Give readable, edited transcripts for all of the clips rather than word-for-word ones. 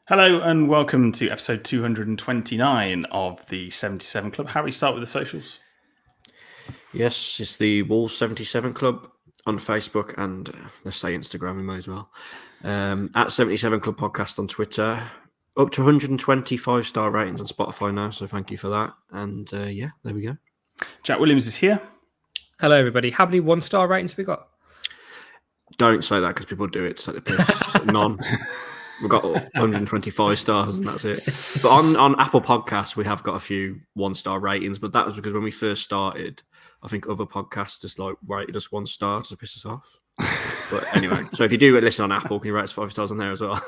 Hello and welcome to episode 229 of the 77 Club. Harry, start with the socials. Yes, it's the Wolves 77 Club on Facebook and let's say Instagram, we may as well. At 77 Club Podcast on Twitter. Up to 125 star ratings on Spotify now, so thank you for that. And there we go. Jack Williams is here. Hello, everybody. How many 1-star ratings have we got? Don't say that because people do it. It's like the piss. None. We've got 125 stars and that's it. But on Apple Podcasts, we have got a few 1-star ratings, but that was because when we first started, I think other podcasts just rated us 1 star to piss us off. But anyway, so if you do listen on Apple, can you rate us 5 stars on there as well?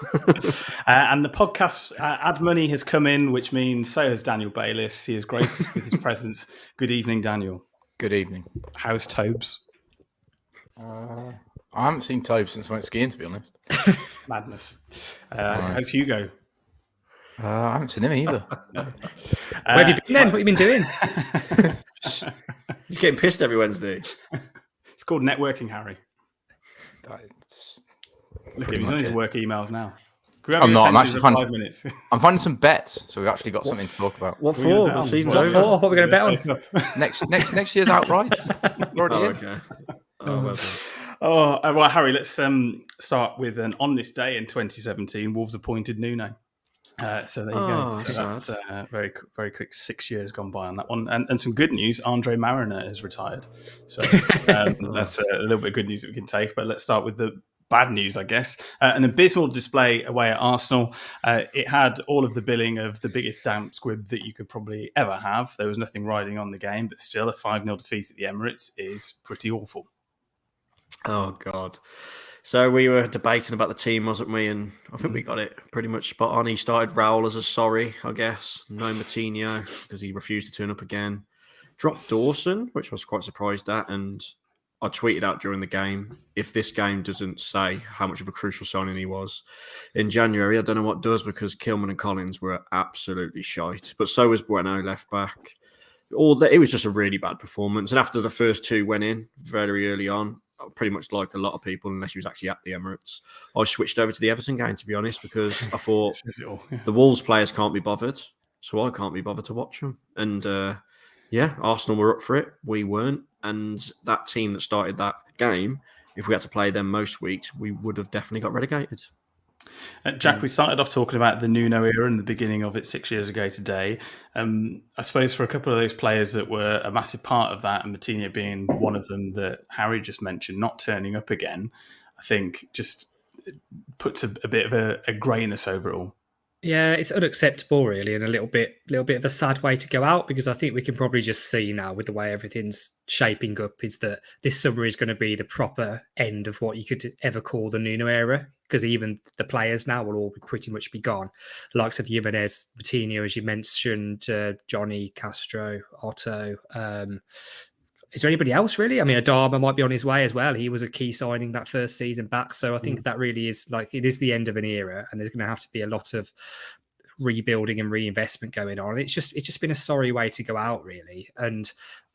And the podcast ad money has come in, which means so has Daniel Bayliss. He has graced us with his presence. Good evening, Daniel. Good evening. How's Tobes? I haven't seen Tobe since I went skiing, to be honest. Madness. How's Hugo? I haven't seen him either. Where have you been then? What have you been doing? He's getting pissed every Wednesday. It's called networking, Harry. Look at him, he's on his work emails now. I'm not. I'm actually 5 minutes. I'm finding some bets, so we've actually got something to talk about. What for? The season's over. What are we going to bet on? Next year's outright. We're already in. Okay. Oh, well done. Well, Harry, let's start with on this day in 2017, Wolves appointed Nuno. So there you go. So that's very, very quick 6 years gone by on that one. And some good news, Andre Mariner has retired. So that's a little bit of good news that we can take. But let's start with the bad news, I guess. An abysmal display away at Arsenal. It had all of the billing of the biggest damp squib that you could probably ever have. There was nothing riding on the game, but still a 5-0 defeat at the Emirates is pretty awful. Oh, God. So we were debating about the team, wasn't we? And I think we got it pretty much spot on. He started Raul as a sorry, I guess. No Moutinho, because he refused to turn up again. Dropped Dawson, which I was quite surprised at. And I tweeted out during the game, if this game doesn't say how much of a crucial signing he was in January, I don't know what does, because Kilman and Collins were absolutely shite. But so was Bueno, left back. It was just a really bad performance. And after the first two went in very early on, pretty much like a lot of people, unless he was actually at the Emirates, I switched over to the Everton game, to be honest, because I thought the Wolves players can't be bothered, so I can't be bothered to watch them. And Arsenal were up for it. We weren't. And that team that started that game, if we had to play them most weeks, we would have definitely got relegated. Jack, we started off talking about the Nuno era and the beginning of it 6 years ago today. I suppose for a couple of those players that were a massive part of that, and Moutinho being one of them that Harry just mentioned, not turning up again, I think just puts a bit of a greyness over it all. Yeah, it's unacceptable, really, and a little bit of a sad way to go out, because I think we can probably just see now with the way everything's shaping up is that this summer is going to be the proper end of what you could ever call the Nuno era, because even the players now will all pretty much be gone. The likes of Jimenez, Moutinho, as you mentioned, Johnny, Castro, Otto. Is there anybody else, really? I mean, Adama might be on his way as well. He was a key signing that first season back. So I think that really is it is the end of an era, and there's going to have to be a lot of rebuilding and reinvestment going on. It's just been a sorry way to go out, really. And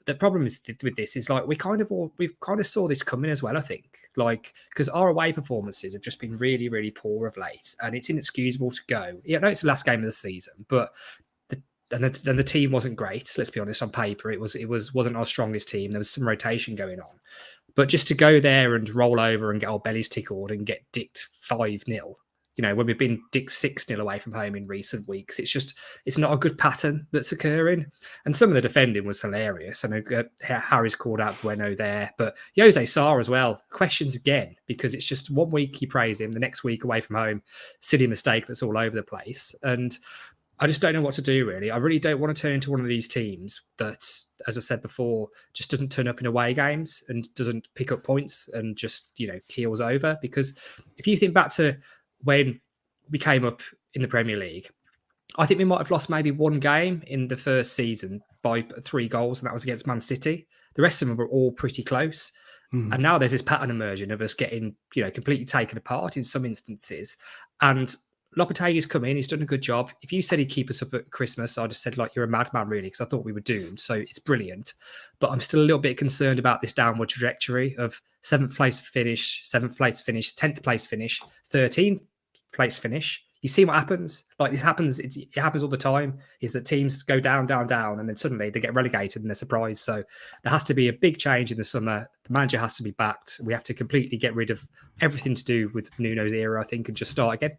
the problem is with this is we kind of saw this coming as well, I think, because our away performances have just been really, really poor of late, and it's inexcusable to go. Yeah, I know it's the last game of the season, but the team wasn't great. Let's be honest. On paper, it wasn't our strongest team. There was some rotation going on, but just to go there and roll over and get our bellies tickled and get dicked 5-0, when we've been dicked 6-0 away from home in recent weeks, it's not a good pattern that's occurring. And some of the defending was hilarious. I know Harry's called out Bueno there, but Jose Sarr as well. Questions again, because it's just 1 week you praise him, the next week away from home, silly mistake that's all over the place. And I just don't know what to do, really. I really don't want to turn into one of these teams that, as I said before, just doesn't turn up in away games and doesn't pick up points and just, keels over. Because if you think back to when we came up in the Premier League, I think we might have lost maybe one game in the first season by 3 goals, and that was against Man City. The rest of them were all pretty close. And now there's this pattern emerging of us getting, completely taken apart in some instances. And Lopetegui's come in, he's done a good job. If you said he'd keep us up at Christmas, I'd have said, you're a madman, really, because I thought we were doomed. So it's brilliant. But I'm still a little bit concerned about this downward trajectory of 7th place finish, 10th place finish, 13th place finish. You see what happens. Like this happens. It happens all the time. Is that teams go down, down, down, and then suddenly they get relegated and they're surprised. So there has to be a big change in the summer. The manager has to be backed. We have to completely get rid of everything to do with Nuno's era, I think, and just start again.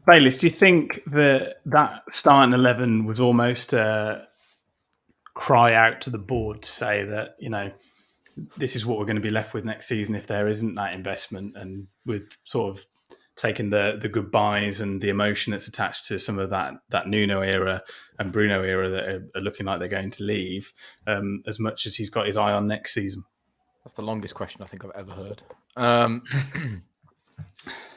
Bailiff, do you think that starting 11 was almost a cry out to the board to say that, this is what we're going to be left with next season if there isn't that investment, and with sort of taking the goodbyes and the emotion that's attached to some of that Nuno era and Bruno era that are looking like they're going to leave, as much as he's got his eye on next season? That's the longest question I think I've ever heard.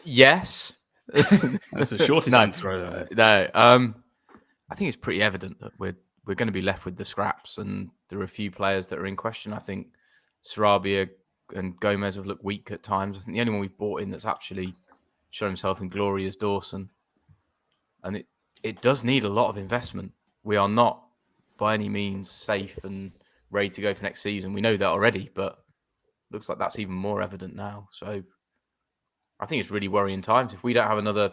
Yes. That's the shortest answer. No. I think it's pretty evident that we're going to be left with the scraps, and there are a few players that are in question. I think Sarabia and Gomez have looked weak at times. I think the only one we've brought in that's actually shown himself in glory is Dawson. And it does need a lot of investment. We are not by any means safe and ready to go for next season. We know that already, but looks like that's even more evident now. So I think it's really worrying times. If we don't have another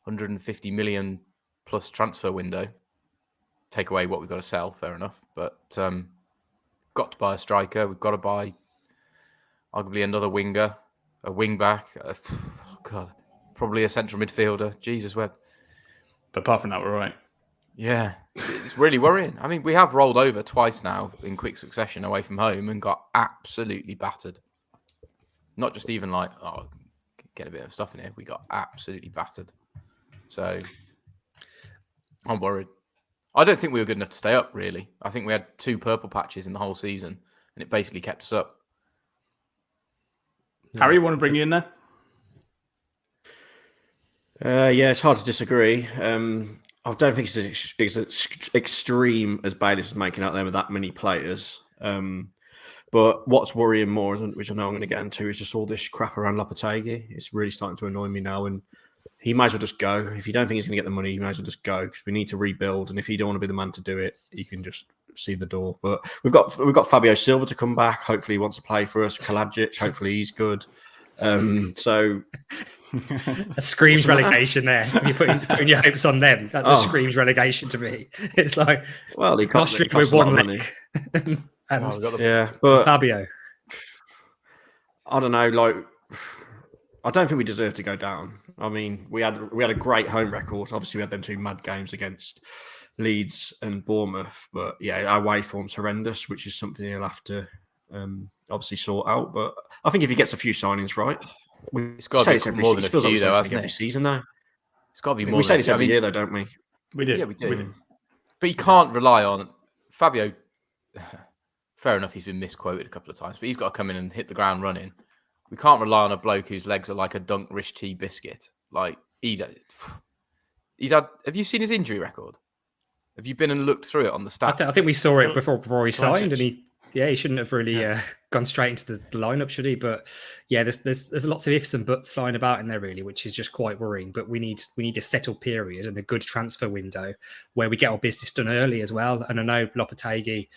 150 million plus transfer window, take away what we've got to sell, fair enough. But got to buy a striker. We've got to buy arguably another winger, a wing back. Probably a central midfielder. Jesus, web. But apart from that, we're all right. Yeah, it's really worrying. I mean, we have rolled over twice now in quick succession away from home and got absolutely battered. Not just even like, get a bit of stuff in here. We got absolutely battered. So I'm worried. I don't think we were good enough to stay up, really. I think we had 2 purple patches in the whole season, and it basically kept us up. Harry, you want to bring you in there? Yeah, it's hard to disagree. I don't think it's as extreme as Bailey was making out there with that many players. But what's worrying more, which I know I'm going to get into, is just all this crap around Lopetegui. It's really starting to annoy me now, and he might as well just go. If you don't think he's going to get the money, you might as well just go, because we need to rebuild. And if you don't want to be the man to do it, you can just see the door. But we've got Fabio Silva to come back. Hopefully, he wants to play for us. Kalajic, hopefully, he's good. So that screams relegation there. You're putting your hopes on them. That's a screams relegation to me. It's like, well, he costs with one leg. But Fabio, I don't know. Like, I don't think we deserve to go down. I mean, we had a great home record. Obviously, we had them 2 mad games against Leeds and Bournemouth. But yeah, our away form's horrendous, which is something he'll have to obviously sort out. But I think if he gets a few signings right, it's got to be more than a few, though, hasn't it? Every season, though. It's got to be more. We say this every year, though, don't we? We do. Yeah, we do. But you can't rely on Fabio. Fair enough, he's been misquoted a couple of times, but he's got to come in and hit the ground running. We can't rely on a bloke whose legs are like a Dunk Rich Tea biscuit. Like he's had. Have you seen his injury record? Have you been and looked through it on the stats? I think we saw it before he signed, and he shouldn't have really gone straight into the lineup, should he? But yeah, there's lots of ifs and buts flying about in there, really, which is just quite worrying. But we need a settled period and a good transfer window where we get our business done early as well. And I know Lopetegui,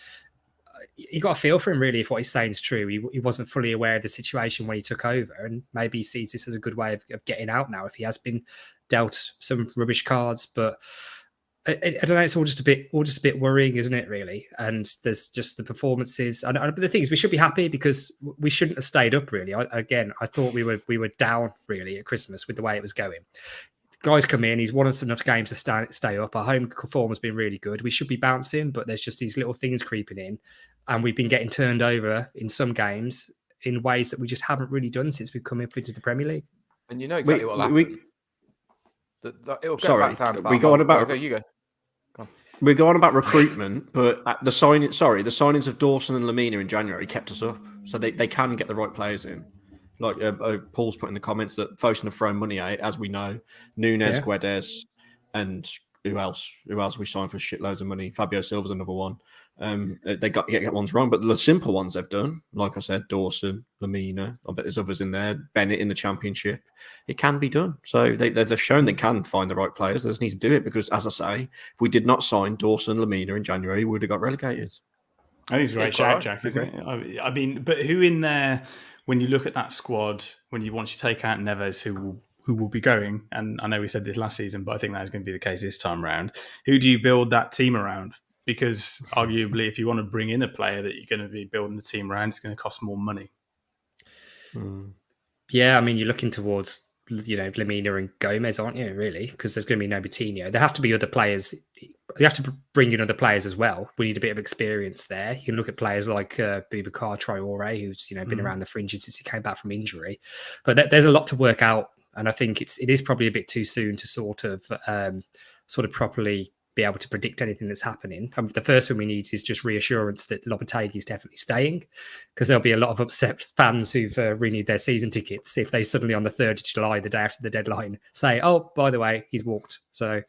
you got a feel for him, really, if what he's saying is true. He wasn't fully aware of the situation when he took over, and maybe he sees this as a good way of getting out now if he has been dealt some rubbish cards. But I don't know. It's all just a bit worrying, isn't it? Really, and there's just the performances. But the thing is, we should be happy because we shouldn't have stayed up. Really, I thought we were down really at Christmas with the way it was going. Guys come in, he's won us enough games to stay up. Our home form has been really good. We should be bouncing, but there's just these little things creeping in, and we've been getting turned over in some games in ways that we just haven't really done since we've come up into the Premier League. And you know exactly what will happen. It'll go back down to that. We go on about. Okay, you go. We're going about recruitment, but the signings of Dawson and Lamina in January kept us up, so they can get the right players in. Like Paul's put in the comments that Fosun have thrown money at it, as we know. Nunes, Guedes, and who else? Who else we signed for shitloads of money? Fabio Silva's another one. They get ones wrong, but the simple ones they've done, like I said, Dawson, Lamina. I bet there's others in there. Bennett in the Championship. It can be done. So they've shown they can find the right players. They just need to do it because, as I say, if we did not sign Dawson, Lamina in January, we would have got relegated. I think it's a great shout, Jack, isn't it? I mean, but who in there? When you look at that squad, once you take out Neves, who will who will be going, and I know we said this last season, but I think that's going to be the case this time around. Who do you build that team around? Because arguably, if you want to bring in a player that you're going to be building the team around, it's going to cost more money. Yeah, I mean, you're looking towards, Lemina and Gomez, aren't you, really? Because there's going to be no Coutinho. There have to be other players. You have to bring in other players as well. We need a bit of experience there. You can look at players like Boubacar Traore, who's been around the fringes since he came back from injury. But there's a lot to work out, and I think it is probably a bit too soon to sort of properly be able to predict anything that's happening. The first thing we need is just reassurance that Lopetegui is definitely staying, because there'll be a lot of upset fans who've renewed their season tickets if they suddenly on the 3rd of July, the day after the deadline, say, oh, by the way, he's walked. So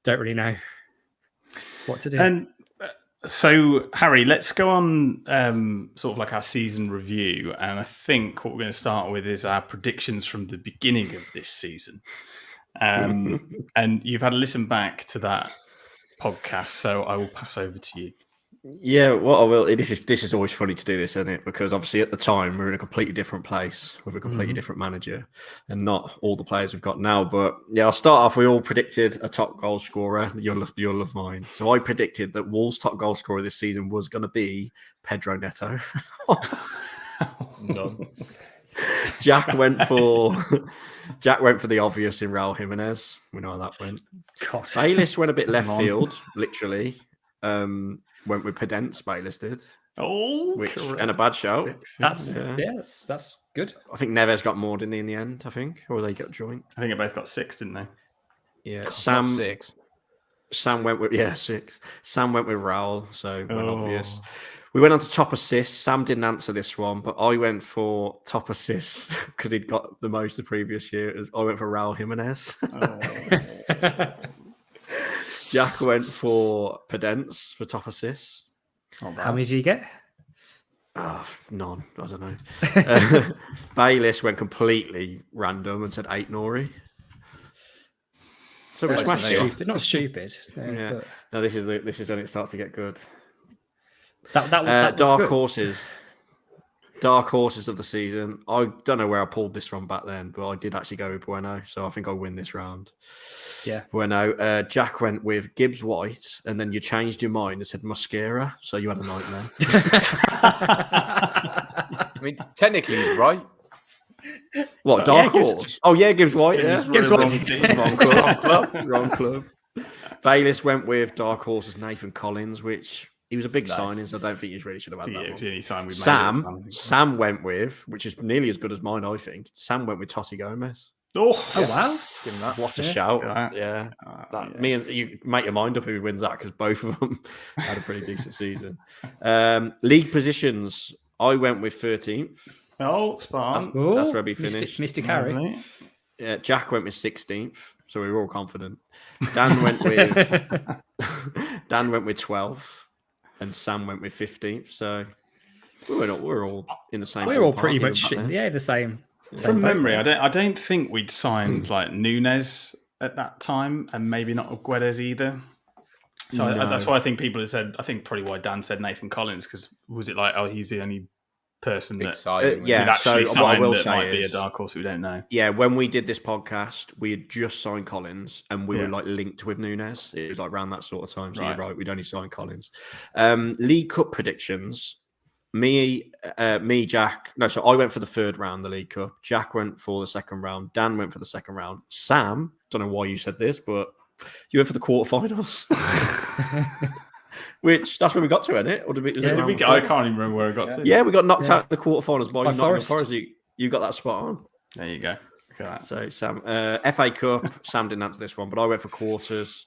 don't really know what to do. And so, Harry, let's go on sort of like our season review. And I think what we're going to start with is our predictions from the beginning of this season. And you've had to listen back to that podcast, so I will pass over to you. Yeah, what I will. This is always funny to do this, isn't it? Because obviously at the time we're in a completely different place with a completely different manager, and not all the players we've got now. But yeah, I'll start off. We all predicted a top goal scorer. You'll love mine. So I predicted that Wolves' top goal scorer this season was going to be Pedro Neto. None. Jack went for the obvious in Raul Jimenez. We know how that went. God. Bayless went a bit left field, literally. Went with Pedence, Bayless did. Oh, and a bad shout. That's good. I think Neves got more, didn't he, in the end, I think? Or they got joint. I think they both got 6, didn't they? Yeah. Sam 6. Sam went with 6. Sam went with Raul, so obvious. We went on to top assists. Sam didn't answer this one, but I went for top assists because he'd got the most the previous year. I went for Raul Jimenez. Jack went for Pedence for top assists. How many did you get? None. I don't know. Bayless went completely random and said 8 Nori. So we smashed it. Not stupid. Yeah. But... No, this is when it starts to get good. That dark good. horses. Dark horses of the season. I don't know where I pulled this from back then, but I did actually go with Bueno, so I think I'll win this round. Yeah. Bueno. Jack went with Gibbs White, and then you changed your mind and said Mosquera, so you had a nightmare. I mean, technically he's right. What, dark horse? Gibbs White, yeah. Gibbs White. Wrong club. Bayless went with dark horses Nathan Collins, which... He was a big signing, so I don't think he really should have had that. It was the only sign we made. Sam went with, which is nearly as good as mine, I think. Sam went with Toti Gomez. Oh wow! Give him that. What a shout! Yeah, me and you make your mind up who wins that because both of them had a pretty decent season. League positions, I went with 13th. Oh, spot on. That's where we finished. Mystic Harry. Yeah, Jack went with 16th, so we were all confident. Dan went with 12th. And Sam went with 15th, so we're all in the same. We're all pretty much the same. From memory, I don't think we'd signed like Nunes at that time, and maybe not Guedes either. So that's why I think people have said. I think probably why Dan said Nathan Collins, because was it like, he's the only person that signing, actually so signed what I will that say might be a is, dark horse we don't know. Yeah, when we did this podcast, we had just signed Collins and we were like linked with Nunes. It was like around that sort of time. So you're right, we'd only signed Collins. League Cup predictions. Jack. No, so I went for the 3rd round, the League Cup. Jack went for the 2nd round. Dan went for the 2nd round. Sam, don't know why you said this, but you went for the quarterfinals. Which that's where we got to, isn't it? Or did we? I can't even remember where I got to. Yeah, we got knocked out in the quarterfinals by Nottingham Forest. You got that spot on. There you go. Look at that. So Sam, FA Cup. Sam didn't answer this one, but I went for quarters.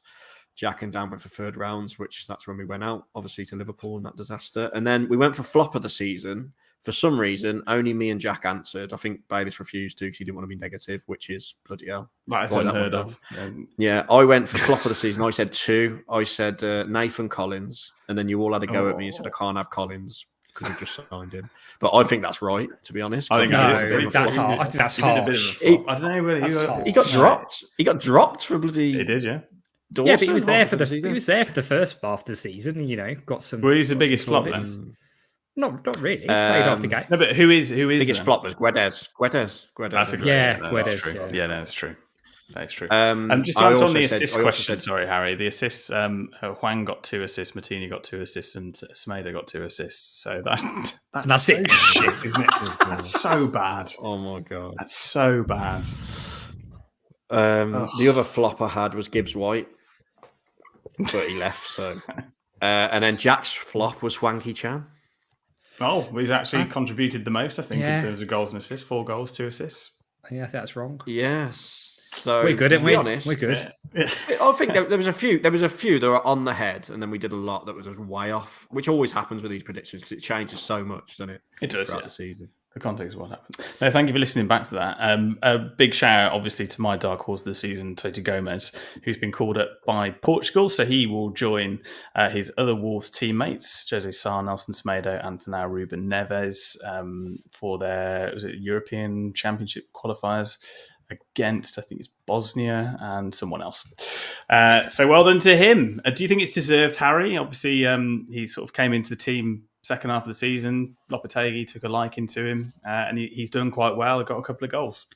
Jack and Dan went for 3rd rounds, that's when we went out, obviously, to Liverpool in that disaster. And then we went for flop of the season. For some reason, only me and Jack answered. I think Bayless refused to because he didn't want to be negative, which is bloody hell. That's unheard of. Yeah, I went for flop of the season. I said 2. I said Nathan Collins. And then you all had a go at me and said I can't have Collins because we just signed him. But I think that's right, to be honest. I think that's hard. That's harsh. I don't know whether he got dropped. He got dropped for bloody... He did, yeah. Dawson, yeah, but he was there for the first half of the season. Got some. Well, he's the biggest flop then. Not really. He's played half the game. No, but who is biggest then? flop was Guedes. That's a great. Yeah, no, Guedes, that's true. yeah. Yeah, no, that's true. That's true. Just to I answer on also the said- assist I also question, said- sorry, Harry. The assists, Hwang got 2 assists, Martini got 2 assists, and Semedo got 2 assists. So that's so it. shit, isn't it? That's so bad. Oh my god. That's so bad. The other flop I had was Gibbs White, but he left. So, and then Jack's flop was Hwang Chan. Oh, he's actually contributed the most, I think, Yeah. in terms of goals and assists. 4 goals, 2 assists. Yeah, I think that's wrong. Yes. So We're good, to aren't be we? honest, We're good. Yeah. I think there was a few. There was a few that were on the head, and then we did a lot that was just way off, which always happens with these predictions because it changes so much, doesn't it? It does, throughout yeah. the season. The context of what happened. No, thank you for listening back to that. A big shout out, obviously, to my dark horse of the season, Toti Gomez, who's been called up by Portugal. So he will join his other Wolves teammates, Jose Sá, Nelson Semedo, and for now, Ruben Neves, for their European Championship qualifiers against, I think it's Bosnia and someone else. So well done to him. Do you think it's deserved, Harry? Obviously, he sort of came into the team second half of the season. Lopetegui took a liking to him, and he's done quite well. Got a couple of goals.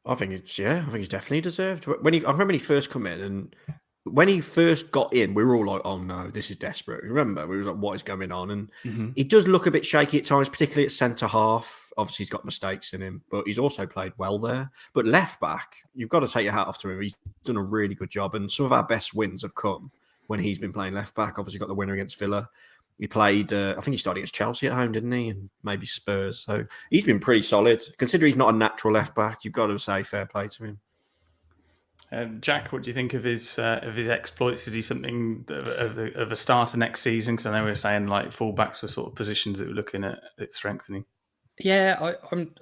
I think it's definitely deserved. I remember when he first come in, and when he first got in, we were all like, "Oh no, this is desperate." Remember, we were like, "What is going on?" And he does look a bit shaky at times, particularly at centre half. Obviously, he's got mistakes in him, but he's also played well there. But left back, you've got to take your hat off to him. He's done a really good job, and some of our best wins have come when he's been playing left back. Obviously, got the winner against Villa. He played, I think he started against Chelsea at home, didn't he? And maybe Spurs. So he's been pretty solid. Considering he's not a natural left back, you've got to say fair play to him. Jack, what do you think of his exploits? Is he something of a starter next season? Because I know we were saying like fullbacks were sort of positions that we're looking at strengthening. Yeah,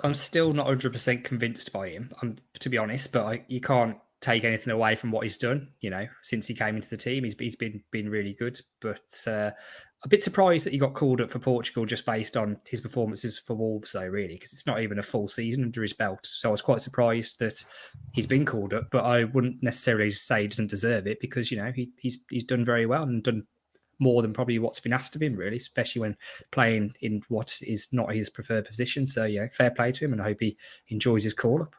I'm still not 100% convinced by him, to be honest. But you can't take anything away from what he's done. You know, since he came into the team, he's been really good. But a bit surprised that he got called up for Portugal just based on his performances for Wolves, though, really, because it's not even a full season under his belt. So I was quite surprised that he's been called up, but I wouldn't necessarily say he doesn't deserve it because, you know, he's done very well and done more than probably what's been asked of him, really, especially when playing in what is not his preferred position. So, yeah, fair play to him, and I hope he enjoys his call-up.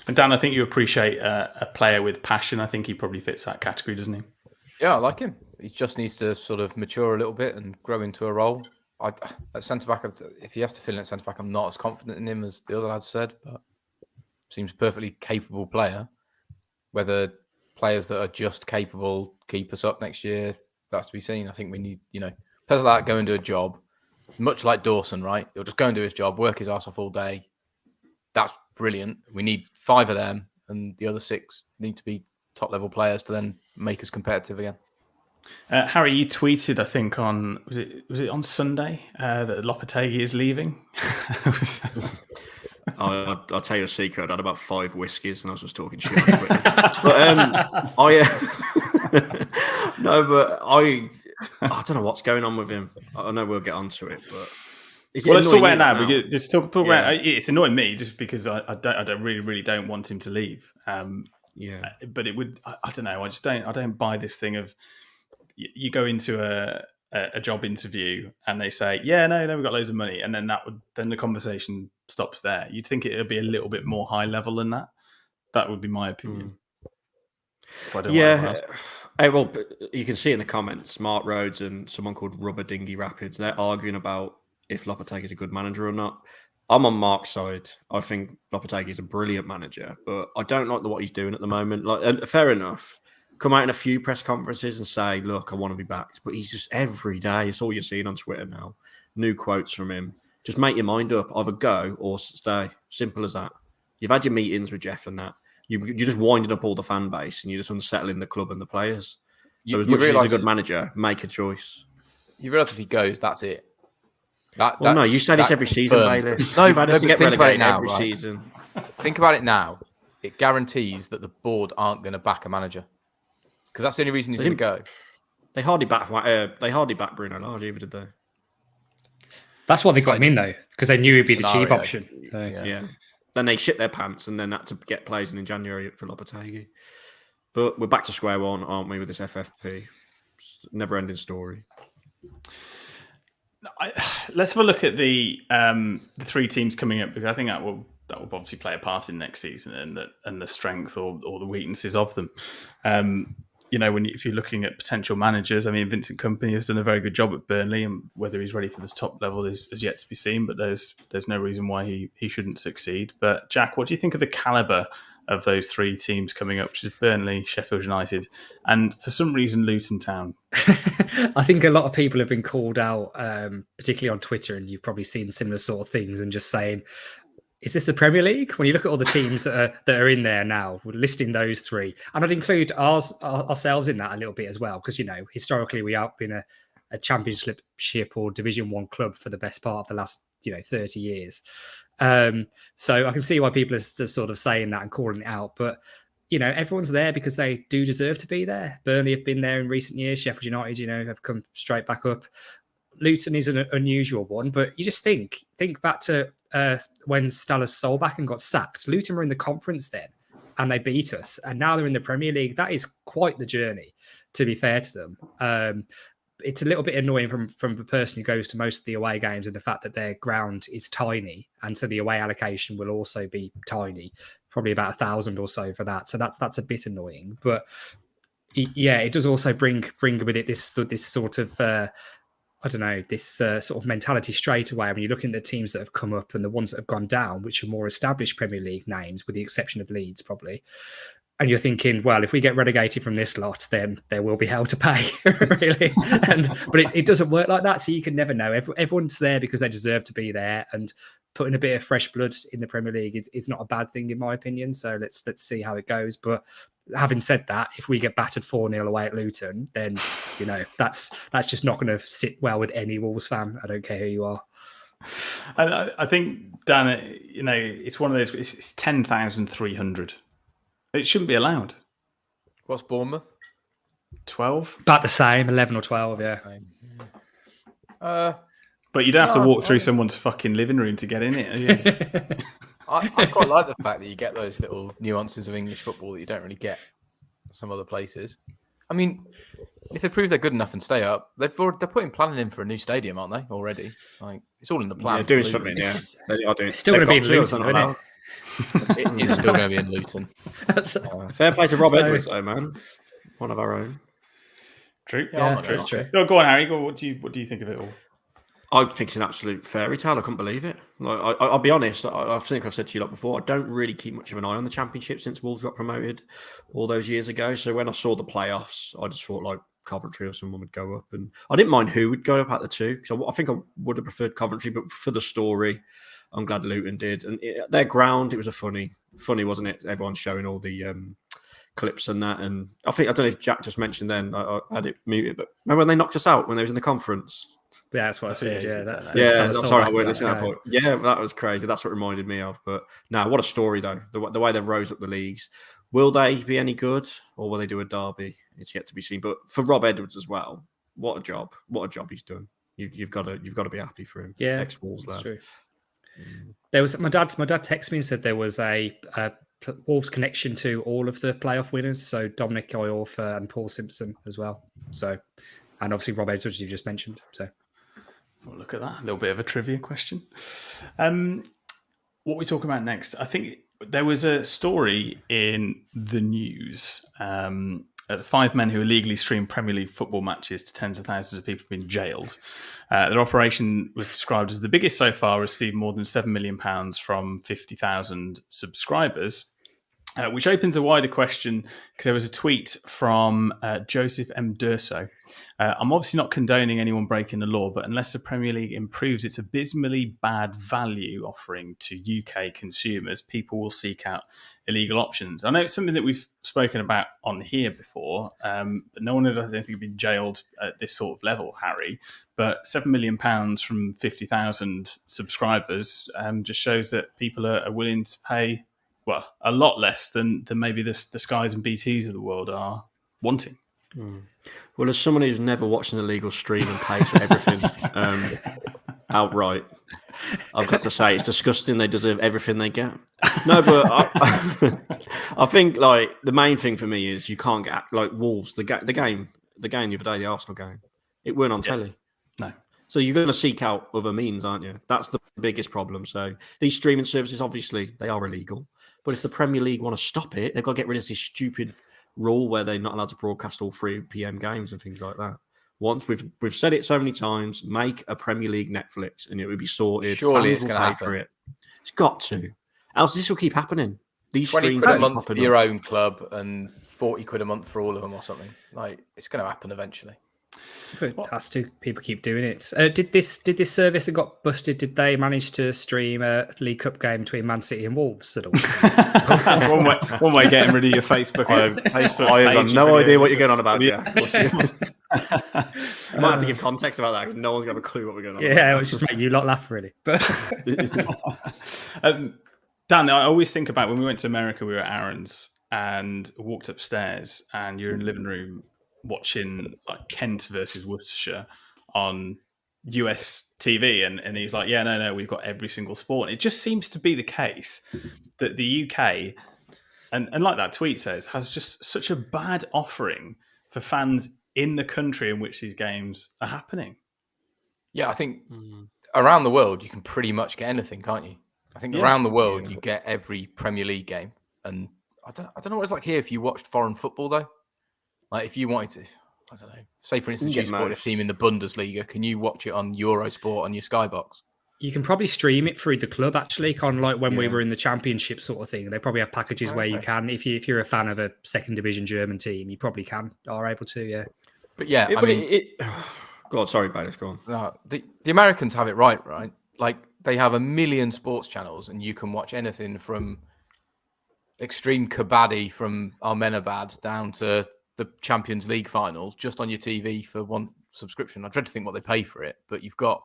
And Dan, I think you appreciate a player with passion. I think he probably fits that category, doesn't he? Yeah, I like him. He just needs to sort of mature a little bit and grow into a role. At centre-back, if he has to fill in at centre-back, I'm not as confident in him as the other lads said, but seems a perfectly capable player. Whether players that are just capable keep us up next year, that's to be seen. I think we need, players like that go and do a job, much like Dawson, right? He'll just go and do his job, work his ass off all day. That's brilliant. We need 5 of them, and the other 6 need to be top-level players to then make us competitive again. Harry, you tweeted, I think, on was it on Sunday that Lopetegui is leaving? I'll tell you a secret. I had about 5 whiskies, and I was just talking shit. But I don't know what's going on with him. I know we'll get onto it, but let's talk about it now. Because just talk about it's annoying me just because I really don't want him to leave. But it would. I don't know. I don't buy this thing of you go into a job interview and they say, yeah, no, we've got loads of money, and then then the conversation stops there. You'd think it would be a little bit more high level than that. That would be my opinion. Yeah, well, you can see in the comments, Mark Rhodes and someone called Rubber Dinghy Rapids, they're arguing about if Lopetegui is a good manager or not. I'm on Mark's side. I think Lopetegui is a brilliant manager, but I don't like what he's doing at the moment. Like, fair enough. Come out in a few press conferences and say, look, I want to be backed. But he's just every day. It's all you're seeing on Twitter now. New quotes from him. Just make your mind up. Either go or stay. Simple as that. You've had your meetings with Jeff and that. You're just winding up all the fan base and you're just unsettling the club and the players. So as much as he's a good manager, make a choice. You realise if he goes, that's it. No, you say this every season, Bailiff. No, think about it now. Every season. Think about it now. It guarantees that the board aren't going to back a manager. Because that's the only reason he's going to go. They hardly back Bruno Lage either, did they? That's why they got him in, though, because they knew he'd be the cheap option. So. Yeah. Then they shit their pants and then had to get players in January for Lopetegui. But we're back to square one, aren't we, with this FFP? Never-ending story. Let's have a look at the 3 teams coming up, because I think that will obviously play a part in next season and the strength or the weaknesses of them. If you're looking at potential managers, I mean, Vincent Kompany has done a very good job at Burnley, and whether he's ready for the top level is yet to be seen. But there's no reason why he shouldn't succeed. But Jack, what do you think of the calibre of those 3 teams coming up, which is Burnley, Sheffield United, and for some reason Luton Town? I think a lot of people have been called out, particularly on Twitter, and you've probably seen similar sort of things, and just saying, is this the Premier League? When you look at all the teams that are in there now, we're listing those 3. And I'd include ourselves in that a little bit as well, because, historically we have been a championship or Division 1 club for the best part of the last, 30 years. So I can see why people are sort of saying that and calling it out. But, everyone's there because they do deserve to be there. Burnley have been there in recent years. Sheffield United, have come straight back up. Luton is an unusual one, but you just think back to when Stalis Solbakken got sacked. Luton were in the conference then, and they beat us, and now they're in the Premier League. That is quite the journey, to be fair to them. It's a little bit annoying from the person who goes to most of the away games, and the fact that their ground is tiny, and so the away allocation will also be tiny, probably about 1,000 or so for that. So that's a bit annoying, but yeah, it does also bring with it this sort of. This sort of mentality straight away when you're looking at the teams that have come up and the ones that have gone down, which are more established Premier League names, with the exception of Leeds, probably. And you're thinking, well, if we get relegated from this lot, then there will be hell to pay, really. But it doesn't work like that, so you can never know. Everyone's there because they deserve to be there, and putting a bit of fresh blood in the Premier League is not a bad thing, in my opinion. So let's see how it goes. But having said that, if we get battered 4-0 away at Luton, then that's just not going to sit well with any Wolves fan. I don't care who you are. I think, Dan, it's one of those. It's 10,300. It shouldn't be allowed. What's Bournemouth? 12. About the same, 11 or 12. Yeah. But you don't have to walk through someone's fucking living room to get in it. I quite like the fact that you get those little nuances of English football that you don't really get some other places. I mean, if they prove they're good enough and stay up, they're planning in for a new stadium, aren't they? Already, it's all in the plan. Yeah, doing something. Yeah, they are doing. It's still going to be in Luton, isn't it? It is still going to be in Luton. Fair play to Rob Edwards, though, man. One of our own. True. Yeah, that's true. No, go on, Harry. What do you think of it all? I think it's an absolute fairy tale. I couldn't believe it. I'll be honest. I think I've said to you before, I don't really keep much of an eye on the Championship since Wolves got promoted all those years ago. So when I saw the playoffs, I just thought Coventry or someone would go up, and I didn't mind who would go up at the 2. So I think I would have preferred Coventry, but for the story, I'm glad Luton did. And their ground, it was funny, wasn't it? Everyone's showing all the clips and that. And I don't know if Jack just mentioned then. I had it muted, but remember when they knocked us out when they was in the conference? Yeah, that's what I said. Yeah, sorry, I weren't listening to that point. Yeah, that was crazy. That's what reminded me of. But no, what a story though. The way they've rose up the leagues. Will they be any good, or will they do a derby? It's yet to be seen. But for Rob Edwards as well, what a job! What a job he's done. You've got to be happy for him. Yeah, ex-Wolves lad. True. There was my dad texted me and said there was a Wolves connection to all of the playoff winners. So Dominic Iorfa and Paul Simpson as well. So, and obviously Rob Edwards you just mentioned. So. Well, look at that. A little bit of a trivia question. What are we talking about next? I think there was a story in the news. 5 men who illegally streamed Premier League football matches to tens of thousands of people have been jailed. Their operation was described as the biggest so far, received more than £7 million from 50,000 subscribers. Which opens a wider question, because there was a tweet from Joseph M. Durso. I'm obviously not condoning anyone breaking the law, but unless the Premier League improves its abysmally bad value offering to UK consumers, people will seek out illegal options. I know it's something that we've spoken about on here before, but no one, I don't think, been jailed at this sort of level, Harry. But £7 million from 50,000 subscribers just shows that people are willing to pay, well, a lot less than maybe the Skies and BTs of the world are wanting. Well, as someone who's never watched an illegal stream and pays for everything outright, I've got to say it's disgusting. They deserve everything they get. No, but I think the main thing for me is you can't get Wolves. The game the other day, the Arsenal game, it weren't on telly. No. So you're going to seek out other means, aren't you? That's the biggest problem. So these streaming services, obviously, they are illegal. But if the Premier League want to stop it, they've got to get rid of this stupid rule where they're not allowed to broadcast all 3 p.m. games and things like that. Once we've said it so many times, make a Premier League Netflix and it will be sorted. Surely Fans it's will going to pay happen. for it. It's got to. Else this will keep happening. These 20 streams quid a keep month for popping your up. own club and 40 quid a month for all of them or something. Like, it's going to happen eventually. It has to. People keep doing it. Did this service that got busted? Did they manage to stream a League Cup game between Man City and Wolves at all? That's one way of getting rid of your Facebook. I have got no idea what you're going on about, Yeah. Jeff. You might have to give context about that because no one's got a clue what we're going on about. Yeah, it was just make you lot laugh, really. But Dan, I always think about when we went to America, we were at Aaron's and walked upstairs, and you're in the living room watching like Kent versus Worcestershire on US TV, and he's like, yeah, no, we've got every single sport. And it just seems to be the case that the UK, and like that tweet says, has just such a bad offering for fans in the country in which these games are happening. Yeah, I think around the world, you can pretty much get anything, can't you? I think around the world, you get every Premier League game. And I don't know what it's like here if you watched foreign football, though. Like, if you wanted to, I don't know, say, for instance, you support a team in the Bundesliga, can you watch it on Eurosport on your Skybox? you can probably stream it through the club, actually, kind of like when we were in the Championship sort of thing. They probably have packages where you can, if you're a fan of a second division German team, you probably are able to, yeah. But yeah, go on, sorry, Bailey, go on. No, the Americans have it right? Like, they have 1 million sports channels, and you can watch anything from extreme kabaddi from Ahmedabad down to the Champions League finals just on your TV for one subscription. I dread to think what they pay for it, but you've got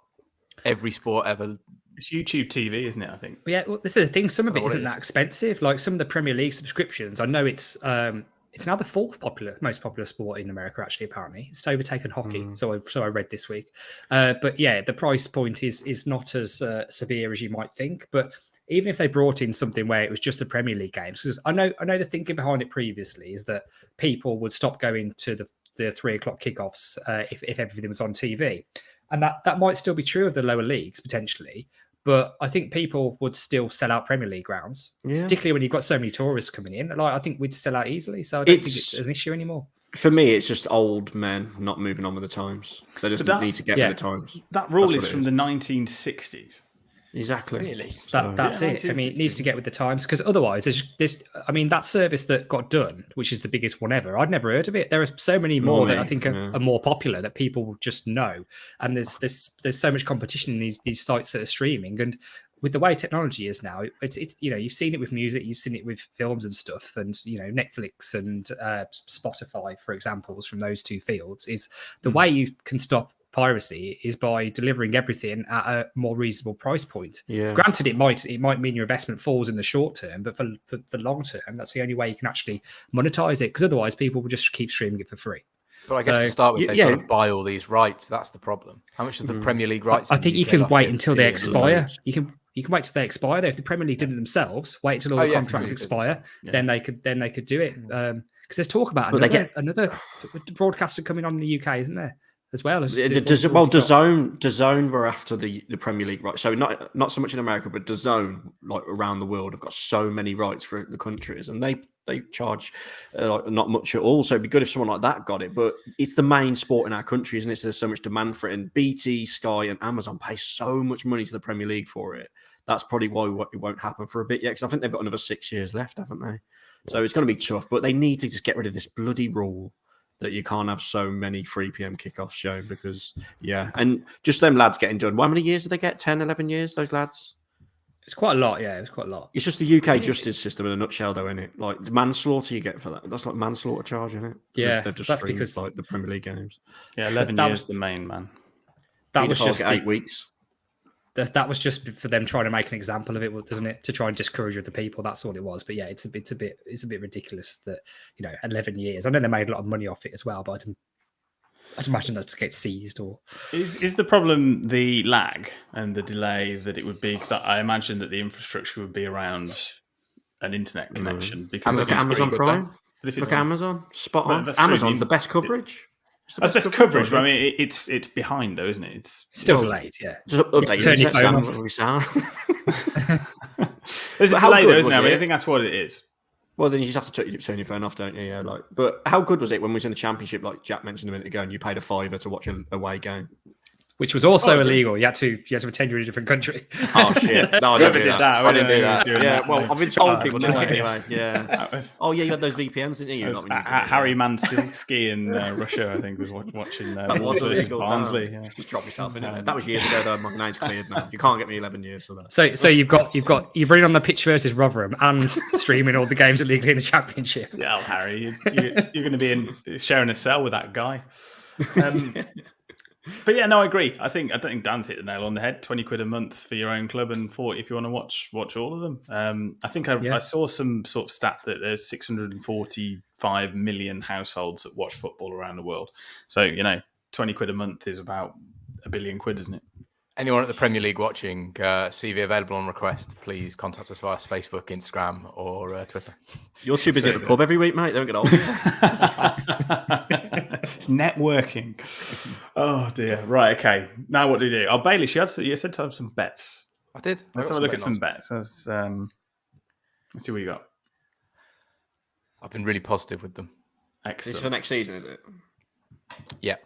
every sport ever. It's YouTube TV, isn't it? I think. Yeah, well, this is the thing. Some of it isn't that expensive. Like some of the Premier League subscriptions, I know it's now the fourth most popular sport in America. Actually, apparently, it's overtaken hockey. So I read this week. But yeah, the price point is not as severe as you might think. But even if they brought in something where it was just the Premier League games, because I know the thinking behind it previously is that people would stop going to the 3 o'clock kickoffs if everything was on TV. And that might still be true of the lower leagues, potentially. But I think people would still sell out Premier League grounds, particularly when you've got so many tourists coming in. Like, I think we'd sell out easily. So I don't think it's an issue anymore. For me, it's just old men not moving on with the times. They just need to get with the times. That rule is from the 1960s. Exactly. Really? That's it. I mean, it needs to get with the times because otherwise, there's that service that got done, which is the biggest one ever. I'd never heard of it. There are so many more that I think are more popular that people just know, and there's so much competition in these sites that are streaming. And with the way technology is now, it's you've seen it with music, you've seen it with films and stuff, and Netflix and Spotify, for examples from those two fields, is the way you can stop piracy is by delivering everything at a more reasonable price point. Yeah. Granted, it might mean your investment falls in the short term, but for long term, that's the only way you can actually monetize it. Because otherwise, people will just keep streaming it for free. But I guess to start with, they've got to buy all these rights. That's the problem. How much is the Premier League rights? I think you can wait until they expire. You can wait till they expire. Though, if the Premier League did it themselves, wait till all the contracts expire, then they could do it. Because there's talk about another broadcaster coming on in the UK, isn't there? As well as DAZN were after the Premier League rights. So not so much in America, but DAZN, like around the world, have got so many rights for the countries, and they charge not much at all. So it'd be good if someone like that got it. But it's the main sport in our country, isn't it? So there's so much demand for it, and BT, Sky, and Amazon pay so much money to the Premier League for it. That's probably why it won't happen for a bit yet, because I think they've got another 6 years left, haven't they? So it's going to be tough. But they need to just get rid of this bloody rule that you can't have so many 3 p.m. kickoffs shown because, and just them lads getting done. How many years do they get? 10, 11 years, those lads? It's quite a lot, yeah. It's quite a lot. It's just the UK justice system in a nutshell, though, isn't it? Like, the manslaughter you get for that. That's like manslaughter charge, isn't it? Yeah. They've just streamed like the Premier League games. Yeah, 11 years the main, man. That was just 8 weeks. That was just for them trying to make an example of it, doesn't it? To try and discourage other people. That's all it was. But yeah, it's a bit ridiculous that 11 years. I know they made a lot of money off it as well, but I'd imagine that to get seized or is the problem the lag and the delay that it would be? Because I imagine that the infrastructure would be around an internet connection. Because look at Amazon Prime. But if it's Amazon, spot on. Amazon's the best coverage. That's best coverage, but I mean, it's behind though, isn't it? It's still delayed, yeah. Just update Turn your phone sound, we sound. There's a But how delay good though, isn't was there? I mean, it? I think that's what it is. Well, then you just have to turn your phone off, don't you? Yeah, like. But how good was it when we was in the Championship, like Jack mentioned a minute ago, and you paid a £5 to watch an away game? Which was also illegal. You had to pretend you were in a different country. Oh shit! No, I Whoever didn't do did that. that, I didn't do that. doing Yeah, that, well, mate. I've been told Oh, people no did that idea. anyway. Yeah. That was Oh yeah, you had those VPNs, didn't you? it was Not when you did it, Harry yeah. Mansilski in Russia, I think, was watching That Wolves was versus illegal. Barnsley. Damn. Yeah. Just drop yourself in it. That was years ago, though. My name's cleared now. You can't get me 11 years for that. So you're running on the pitch versus Rotherham and streaming all the games illegally in the Championship. Yeah, Harry, you're going to be sharing a cell with that guy. But yeah, no, I agree. I don't think Dan's hit the nail on the head. 20 quid a month for your own club and 40 if you want to watch all of them. I think I saw some sort of stat that there's 645 million households that watch football around the world. So 20 quid a month is about £1 billion, isn't it? Anyone at the Premier League watching, CV available on request, please contact us via Facebook, Instagram, or Twitter. You're too busy at the pub every week, mate. Don't get old. It's networking. Oh dear. Right. Okay. Now what do you do? Oh, Bailey, you said to have some bets. I did. Let's have a look at some bets. Let's see what you got. I've been really positive with them. This is Excellent. for next season, is it? Yeah.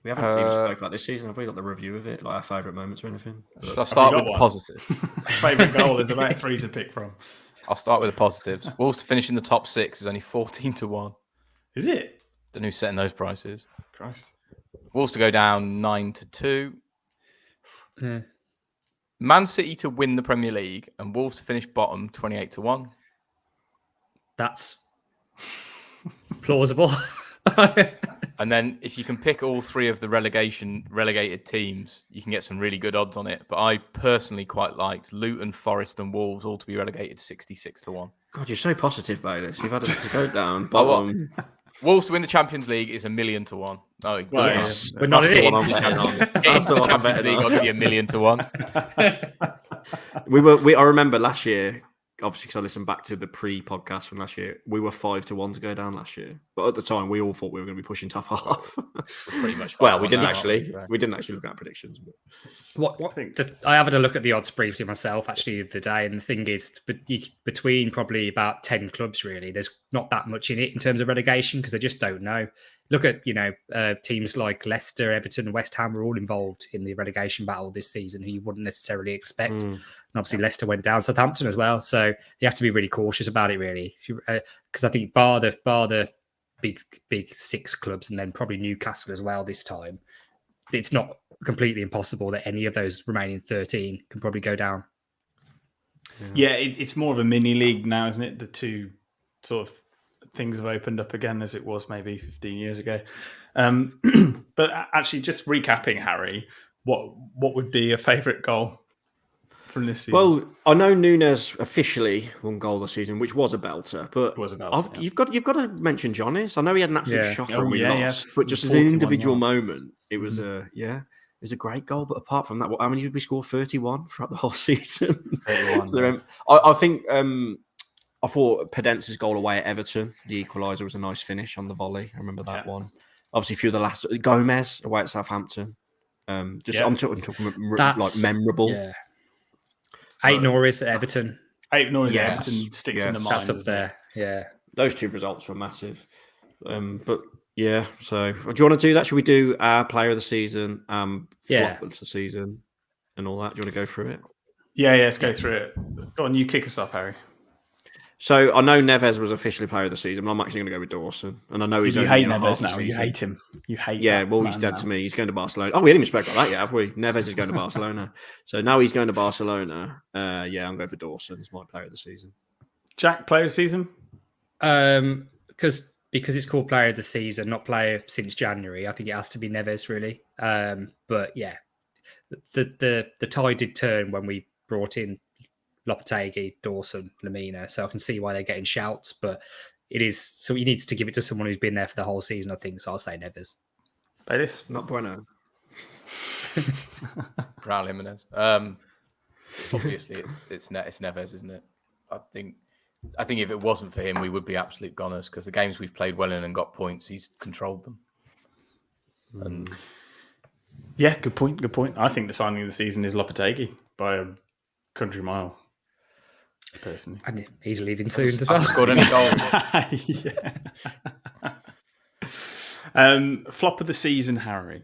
We haven't even spoke about this season. Have we got the review of it, like our favourite moments or anything? Should I start with the one? positive? Favourite goal is about 3 to pick from. I'll start with the positives. Wolves to finish in the top 6 is only 14-1. Is it? Don't know who's setting those prices. Christ. Wolves to go down 9-2. Yeah. Man City to win the Premier League and Wolves to finish bottom 28-1. That's plausible. And then if you can pick all 3 of the relegated teams, you can get some really good odds on it. But I personally quite liked Luton, Forest and Wolves all to be relegated 66-1. God, you're so positive, Bayless. You've had to go down. Wolves to win the Champions League is 1,000,000-1. No, Right. We're not That's in the it. one I'm betting on. It's the Champions League. I'll give you 1,000,000-1. I remember last year, obviously, because I listened back to the pre-podcast from last year, we were 5-1 to go down last year. But at the time, we all thought we were going to be pushing top half. Pretty much. Well, we didn't now, actually. right? We didn't actually look at predictions. But... I have had a look at the odds briefly myself actually the other day, and the thing is, between probably about 10 clubs, really, there's not that much in it in terms of relegation because they just don't know. Look at teams like Leicester, Everton, and West Ham are all involved in the relegation battle this season, who you wouldn't necessarily expect. And obviously, Leicester went down, Southampton as well, so you have to be really cautious about it, really, because I think bar the big 6 clubs and then probably Newcastle as well this time, it's not completely impossible that any of those remaining 13 can probably go down. Yeah, it's more of a mini league now, isn't it? The two sort of things have opened up again as it was maybe 15 years ago. But actually, just recapping, Harry, what would be a favourite goal from this season? Well, I know Nunes officially won goal this season, which was a belter. But It was a belter, you've got to mention Johnny's. I know he had an absolute shocker and we lost, but just as an 41 individual yards. moment, it was it was a great goal. But apart from that, how many did we score? 31 throughout the whole season. 31, So I think I thought Pedence's goal away at Everton, the equaliser, was a nice finish on the volley. I remember that one. Obviously, a few of the last Gomez away at Southampton. I'm talking like memorable. Yeah. 8 Norris at Everton. 8 Norris at Everton sticks in the mind. That's up there. Yeah. Those 2 results were massive. But yeah, so do you want to do that? Should we do our player of the season, flop of the season, and all that? Do you want to go through it? Yeah, let's go through it. Go on, you kick us off, Harry. So I know Neves was officially player of the season, but I'm actually going to go with Dawson. And I know he's You only hate in half Neves the now. You season. hate him. You hate Yeah, that well, he's man dead now. to me. He's going to Barcelona. Oh, we didn't even speak about that yet, have we? Neves is going to Barcelona. So now he's going to Barcelona. I'm going for Dawson as my player of the season. Jack, player of the season? Because it's called player of the season, not player since January, I think it has to be Neves, really. But yeah, the tide did turn when we brought in Lopetegui, Dawson, Lamina, so I can see why they're getting shouts, but it is so he needs to give it to someone who's been there for the whole season, I think. So I'll say Neves. Baylis? Not Bueno. Raul Jimenez. Obviously, it's Neves, isn't it? I think if it wasn't for him, we would be absolute goners because the games we've played well in and got points, he's controlled them. And Yeah, good point. Good point. I think the signing of the season is Lopetegui by a country mile. Personally, And he's leaving soon as well. hasn't scored any goals. Flop of the season, Harry.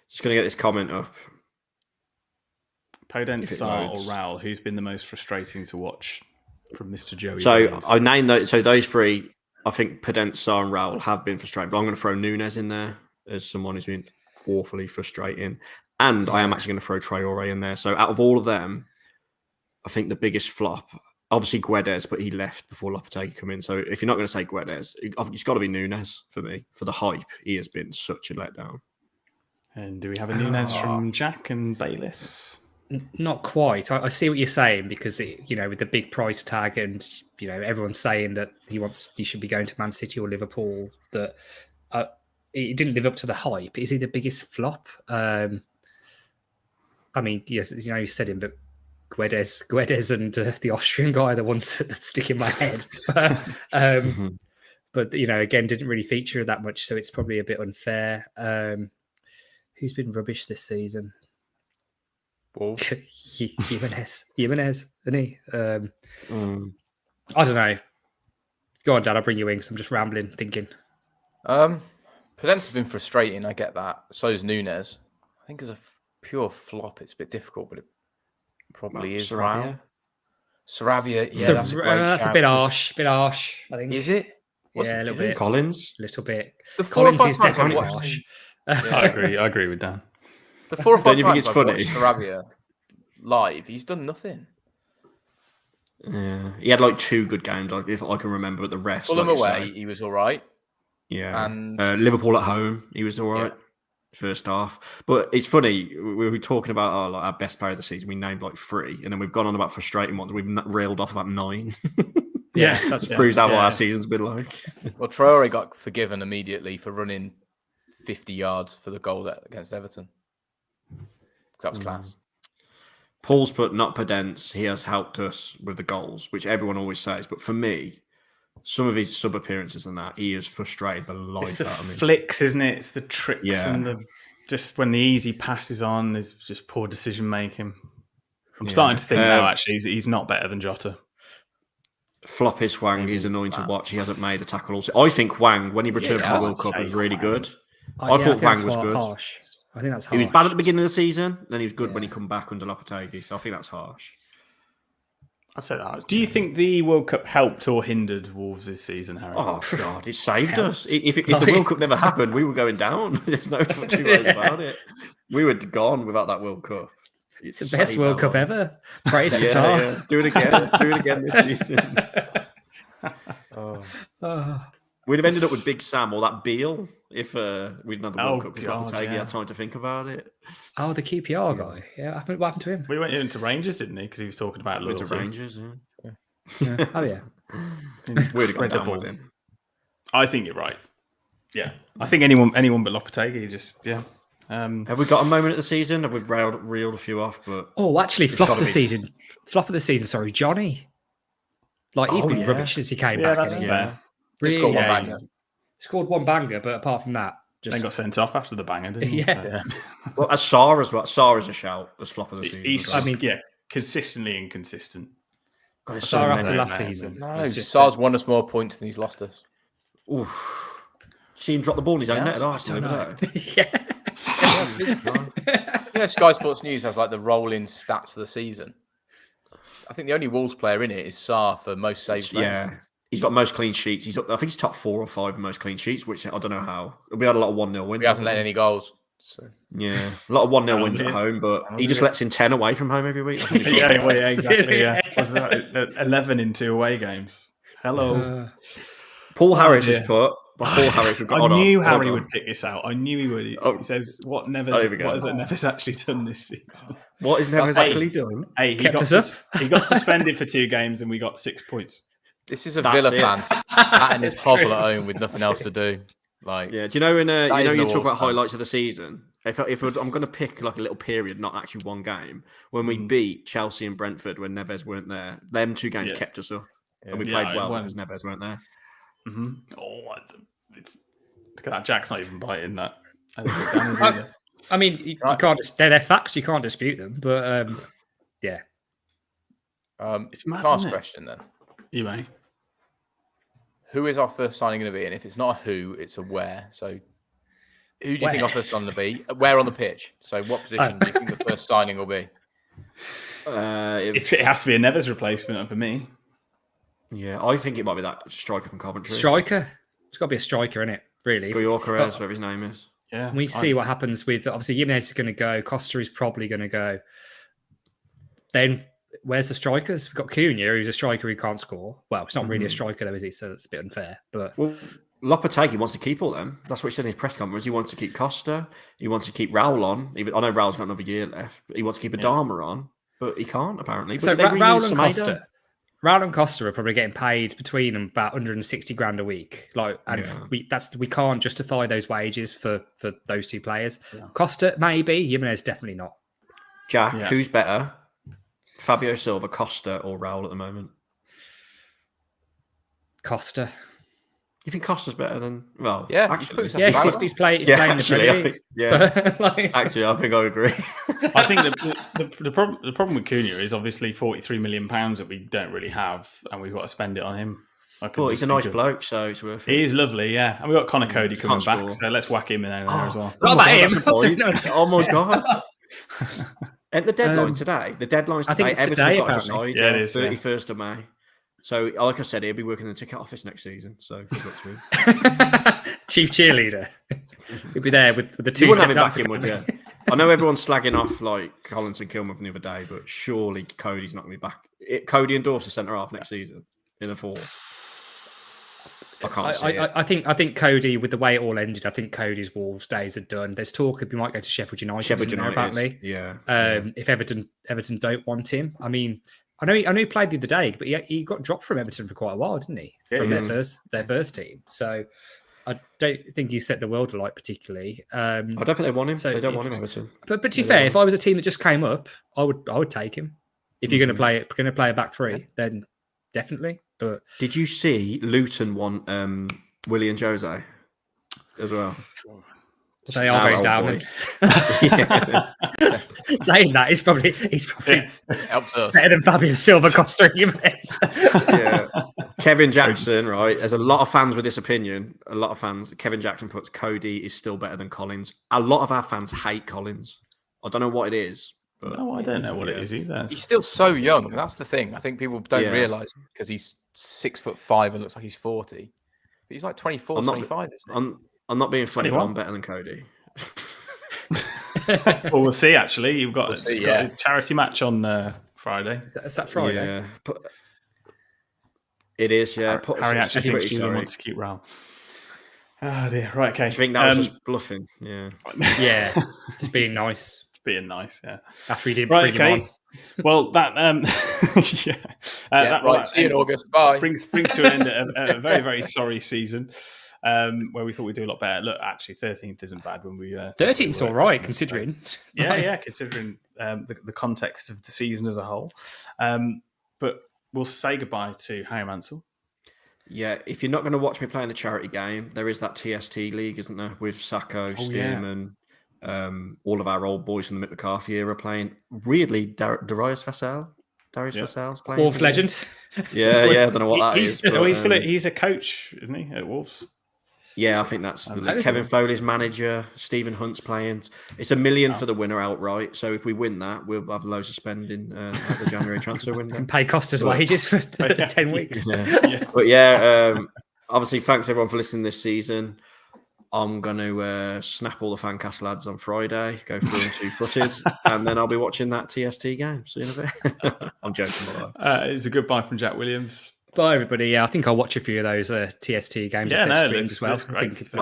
Just going to get this comment up. Podence, If it Sarr, or loads. Raul, who's been the most frustrating to watch from Mr. Joey? So Baines? I named those. So those three, I think Podence, Sarr, and Raul have been frustrating. But I'm going to throw Neves in there as someone who's been awfully frustrating. And I am actually going to throw Traore in there. So out of all of them, I think the biggest flop, obviously Guedes, but he left before Lopetegui come in. So if you're not going to say Guedes, it's got to be Neves for me. For the hype, he has been such a letdown. And do we have a Nunes from Jack and Bayliss? Not quite. I see what you're saying because with the big price tag and everyone's saying that he should be going to Man City or Liverpool. That it didn't live up to the hype. Is he the biggest flop? I mean, yes, you said him, but Guedes and the Austrian guy are the ones that stick in my head. But again, didn't really feature that much, so it's probably a bit unfair. Who's been rubbish this season? Jimenez, isn't he? I don't know. Go on, Dad. I'll bring you in because I'm just rambling, thinking. Podence has been frustrating. I get that. So's Nunes. I think as a pure flop, it's a bit difficult, but it probably is. Sarabia? Sarabia, yeah, So, that's a great that's shout. a bit harsh. I think. Is it? Yeah, a little bit. Collins? A little bit. The 4 or Collins 5 is times I've definitely watched harsh. him- I agree with Dan. The 4 or 5 Don't you think times it's I've funny? watched Sarabia live, he's done nothing. Yeah, he had like 2 good games, if I can remember, but the rest. Fulham like you away, say, he was all right. yeah. And Liverpool at home, he was all right. First half. But it's funny, we were talking about our best player of the season. We named like 3, and then we've gone on about frustrating ones. We've reeled off about 9. Yeah, that's proves out what our season's been like. well, Traore got forgiven immediately for running 50 yards for the goal against Everton. That was class. Paul's put not Podence. He has helped us with the goals, which everyone always says. But for me, some of his sub appearances and that, he is frustrated the life It's the out of me. flicks, isn't it? It's the tricks Yeah. and just when the easy passes on is just poor decision making. I'm starting to think now, actually, he's not better than Jota. Flop is Hwang. He's annoying to watch. He hasn't made a tackle. Also, I think Hwang, when he returned from the World Cup, was really good. I thought Hwang was good. Harsh. I think that's harsh. He was bad at the beginning of the season, then he was good when he come back under Lopetegui. So I think that's harsh. I said that. Do you think the World Cup helped or hindered Wolves' season, Harry? Oh, God, it saved us. If the World Cup never happened, we were going down. There's no two ways about it. We were gone without that World Cup. It's the best World Cup ever. Praise Qatar. Yeah. Do it again. Do it again this season. We'd have ended up with Big Sam or that Beale if we'd not had the World Cup because Lopetegui had time to think about it. Oh, the QPR guy. Yeah, what happened to him? We went into Rangers, didn't he? Because he was talking about loyalty. To Rangers, Yeah. Oh, yeah. We'd have gone down with him. I think you're right. Yeah. I think anyone but Lopetegui, just, yeah. Have we got a moment of the season? Have we reeled a few off? But oh, actually, flop of the season. Flop of the season. Sorry, Johnny. Like he's been rubbish since he came back. That's fair. Really, scored one banger. Scored one banger, but apart from that, Then got sent off after the banger, didn't he? Yeah. Well, as Sarr as well. Sarr is a shout as flop of the season. He's just, consistently inconsistent. Sarr after last season. No, Sarr's won us more points than he's lost us. Oof. See him drop the ball in his own net at Arsenal the other day. Sky Sports News has like the rolling stats of the season. I think the only Wolves player in it is Sarr for most saves. Yeah. He's got most clean sheets. I think he's top 4 or 5 in most clean sheets, which I don't know how. We had a lot of 1-0 wins. He hasn't let any goals. So. Yeah, a lot of 1-0 wins at home, but he just lets in 10 away from home every week. Exactly. Yeah, what's that? 11 in 2 away games. Hello, Paul Harris has put. Paul Harris, I knew Harry would pick this out. I knew he would. He says, "What has Neves actually done this season? What has Neves actually done? Hey, he got suspended for 2 games, and we got 6 points. This is a Villa fan sat in his hovel at home with nothing else to do. Like, yeah, do you know when you talk about highlights of the season? If I'm going to pick like a little period, not actually one game, when we beat Chelsea and Brentford when Neves weren't there, them 2 games kept us up, and we played well because Neves weren't there. Mm-hmm. Oh, Look at that. Jack's not even biting that. I mean, you can't. They're facts. You can't dispute them. But yeah, it's mad. Last question then. You may. Who is our first signing going to be? And if it's not a who, it's a where. So, who do you think our first signing will be? Where on the pitch? So, what position do you think the first signing will be? It has to be a Neves replacement for me. Yeah, I think it might be that striker from Coventry. Striker. It's got to be a striker, isn't it? Really. Guyorquez, whatever his name is. Yeah. We see what happens with, obviously, Jimenez is going to go. Costa is probably going to go. Then where's the strikers? We've got Cunha, who's a striker who can't score. Well, it's not really a striker, though, is he? So that's a bit unfair. But Lopetegui wants to keep all them. That's what he said in his press conference. He wants to keep Costa. He wants to keep Raul on. Even I know Raul's got another year left. But he wants to keep Adama on, but he can't apparently. So but Raul and Costa are probably getting paid between them about 160 grand a week. We can't justify those wages for those two players. Yeah. Costa maybe, Jimenez definitely not. Jack, who's better? Fabio Silva, Costa, or Raul at the moment? Costa. You think Costa's better than? Well, yeah, actually, he's playing. Actually, I think I agree. I think the problem with Cunha is obviously £43 million that we don't really have, and we've got to spend it on him. Well, he's a nice bloke, so it's worth it. He is lovely, yeah. And we've got Connor Coady coming back, so let's whack him in there as well. What about him? Oh my god! At the deadline today, today. I think it's today, apparently. Yeah, it is. 31st of May. So, like I said, he'll be working in the ticket office next season. So, good luck to him. Chief cheerleader. He'll be there with the two. You wouldn't have him back in, would you? I know everyone's slagging off like Collins and Kilman from the other day, but surely Cody's not going to be back. Coady and Dorse centre half next season in a 4. I can't see it. I think Coady, with the way it all ended, I think Cody's Wolves days are done. There's talk he might go to Sheffield United. Apparently. Yeah. If Everton don't want him, I mean. I know he played the other day, but he got dropped from Everton for quite a while, didn't he? From their first team. So I don't think he set the world alight particularly. I don't think they want him. So they don't want him, Everton. But to be fair, if I was a team that just came up, I would take him. If you're going to play a back three, then definitely. But did you see Luton want William Jose as well? They are going down. Saying that, he's probably helps us better than Fabio Silva, Costa. Kevin Jackson, right? There's a lot of fans with this opinion. A lot of fans. Kevin Jackson puts Coady is still better than Collins. A lot of our fans hate Collins. I don't know what it is. But no, I don't know what it is either. He's still so young. That's the thing. I think people don't realise because he's 6'5" and looks like he's 40. But he's like 24, 25. I'm not being funny, but I'm better than Coady. Well, we'll see. Actually, you've got a charity match on Friday. Is that Friday? Yeah, it is. Yeah, Harry actually thinks Julian wants to keep Raul. Oh dear. Right. Okay. I think that was just bluffing. Yeah. Yeah. Just being nice. Being nice. Yeah. After he didn't bring him on. Well, that right. See you in August. Bye. Brings to an end a very, very sorry season. Where we thought we'd do a lot better. Look, actually, 13th isn't bad when we. 13th's all right, considering. Considering the context of the season as a whole. But we'll say goodbye to Harry Mansell. Yeah, if you're not going to watch me play in the charity game, there is that TST league, isn't there? With Sacco, Stearman, all of our old boys from the Mick McCarthy era playing. Weirdly, Darius Vassell. Vassell's playing. Wolves legend. Yeah, I don't know what that is. He's a coach, isn't he, at Wolves? Yeah, I think that's Kevin Foley's manager. Stephen Hunt's playing. It's $1 million for the winner outright. So if we win that, we'll have loads of spending at the January transfer window. And pay Costa's wages for 10 weeks. But obviously, thanks everyone for listening this season. I'm going to snap all the Fancast lads on Friday, go through them 2-footed, and then I'll be watching that TST game. See you in a bit. I'm joking. It's a goodbye from Jack Williams. Bye, everybody. Yeah, I think I'll watch a few of those TST games. Yeah, as well.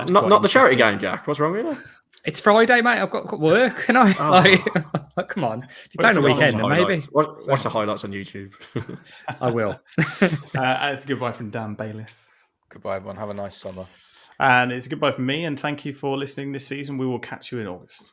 Not the charity game, Jack. What's wrong with you? It's Friday, mate. I've got work, and I come on. If you're playing a weekend, then maybe watch the highlights on YouTube. I will. It's a goodbye from Dan Bayliss. Goodbye, everyone. Have a nice summer. And it's a goodbye from me, and thank you for listening this season. We will catch you in August.